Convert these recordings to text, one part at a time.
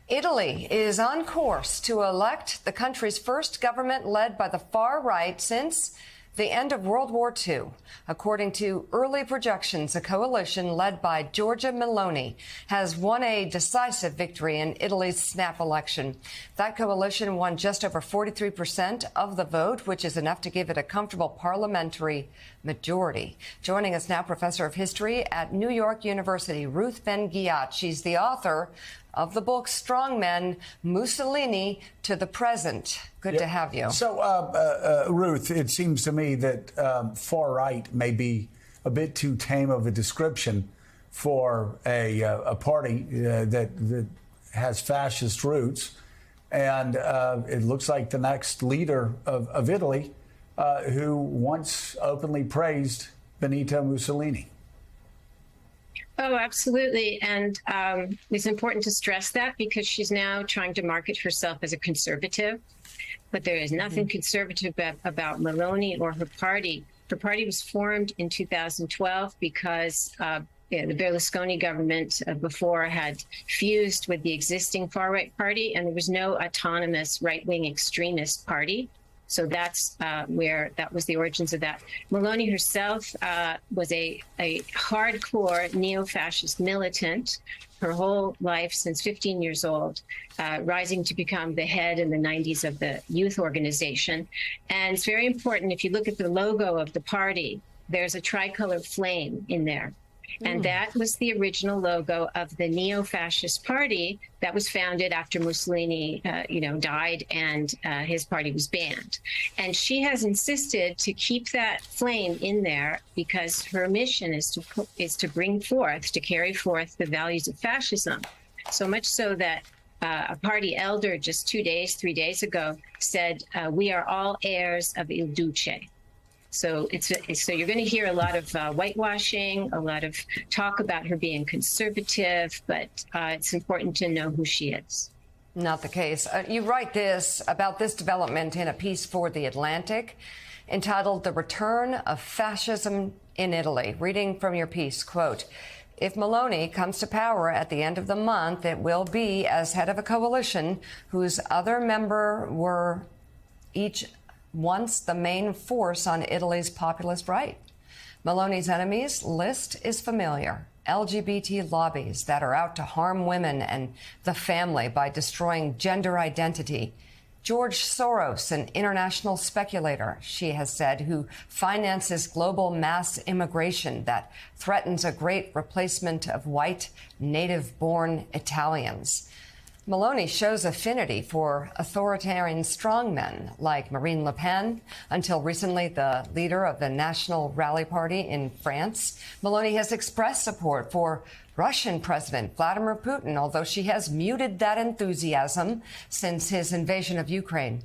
Italy is on course to elect the country's first government led by the far right since the end of World War II. According to early projections, a coalition led by Giorgia Meloni has won a decisive victory in Italy's snap election. That coalition won just over 43% of the vote, which is enough to give it a comfortable parliamentary majority. Joining us now, Professor of History at New York University, Ruth Ben-Ghiat. She's the author of the book Strongmen, Mussolini to the Present. Good to have you. So, Ruth, it seems to me that far right may be a bit too tame of a description for a party that has fascist roots. And it looks like the next leader of Italy, who once openly praised Benito Mussolini. Oh, absolutely. And it's important to stress that because she's now trying to market herself as a conservative. But there is nothing conservative about Meloni or her party. Her party was formed in 2012 because the Berlusconi government before had fused with the existing far-right party, and there was no autonomous right-wing extremist party. So that's where that was the origins of that. Meloni herself was a hardcore neo-fascist militant her whole life since 15 years old, rising to become the head in the 90s of the youth organization. And it's very important, if you look at the logo of the party, there's a tricolor flame in there. And that was the original logo of the neo-fascist party that was founded after Mussolini, died and his party was banned. And she has insisted to keep that flame in there because her mission is to bring forth, to carry forth the values of fascism. So much so that a party elder just 3 days ago said, we are all heirs of Il Duce. So you're going to hear a lot of whitewashing, a lot of talk about her being conservative, but it's important to know who she is. Not the case. You write about this development in a piece for The Atlantic entitled The Return of Fascism in Italy. Reading from your piece, quote, if Meloni comes to power at the end of the month, it will be as head of a coalition whose other member were each once the main force on Italy's populist right. Meloni's enemies list is familiar. LGBT lobbies that are out to harm women and the family by destroying gender identity. George Soros, an international speculator, she has said, who finances global mass immigration that threatens a great replacement of white, native-born Italians. Meloni shows affinity for authoritarian strongmen like Marine Le Pen, until recently the leader of the National Rally Party in France. Meloni has expressed support for Russian President Vladimir Putin, although she has muted that enthusiasm since his invasion of Ukraine.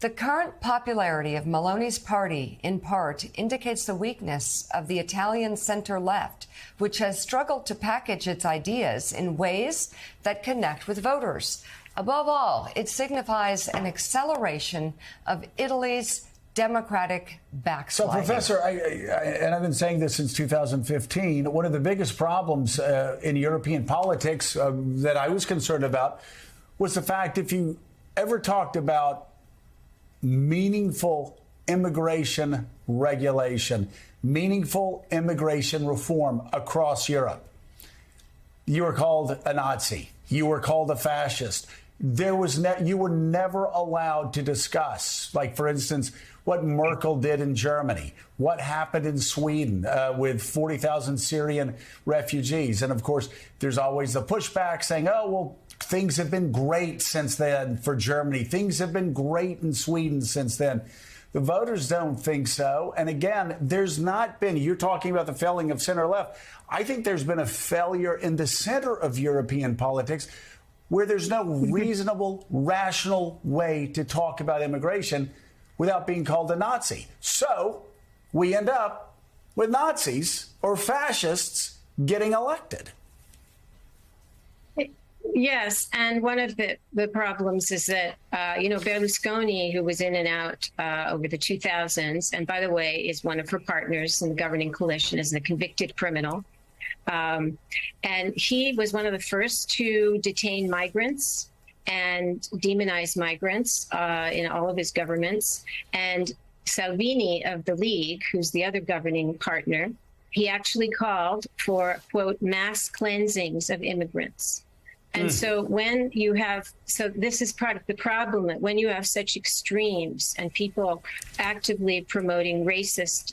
The current popularity of Meloni's party, in part, indicates the weakness of the Italian center-left, which has struggled to package its ideas in ways that connect with voters. Above all, it signifies an acceleration of Italy's democratic backsliding. So, Professor, and I've been saying this since 2015, one of the biggest problems in European politics that I was concerned about was the fact if you ever talked about meaningful immigration regulation, meaningful immigration reform across Europe, you were called a Nazi. You were called a fascist. You were never allowed to discuss, like, for instance, what Merkel did in Germany, what happened in Sweden with 40,000 Syrian refugees. And, of course, there's always the pushback saying, oh, well, things have been great since then for Germany. Things have been great in Sweden since then. The voters don't think so. And again, there's not been, you're talking about the failing of center left. I think there's been a failure in the center of European politics where there's no reasonable, rational way to talk about immigration without being called a Nazi. So we end up with Nazis or fascists getting elected. Yes, and one of the problems is that, Berlusconi, who was in and out over the 2000s, and by the way, is one of her partners in the governing coalition, is a convicted criminal. And he was one of the first to detain migrants and demonize migrants in all of his governments. And Salvini of the League, who's the other governing partner, he actually called for, quote, mass cleansings of immigrants. And so when you have, so this is part of the problem, that when you have such extremes and people actively promoting racist,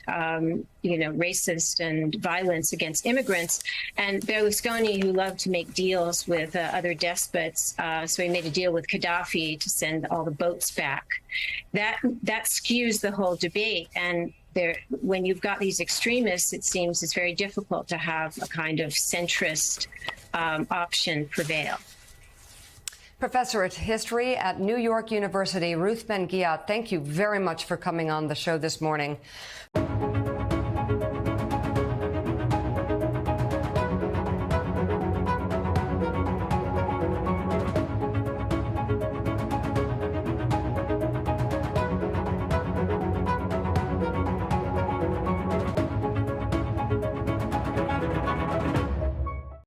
racist and violence against immigrants, and Berlusconi, who loved to make deals with other despots, so he made a deal with Gaddafi to send all the boats back. That skews the whole debate. And when you've got these extremists, it seems it's very difficult to have a kind of centrist option prevail. Professor of History at New York University, Ruth Ben-Ghiat, thank you very much for coming on the show this morning.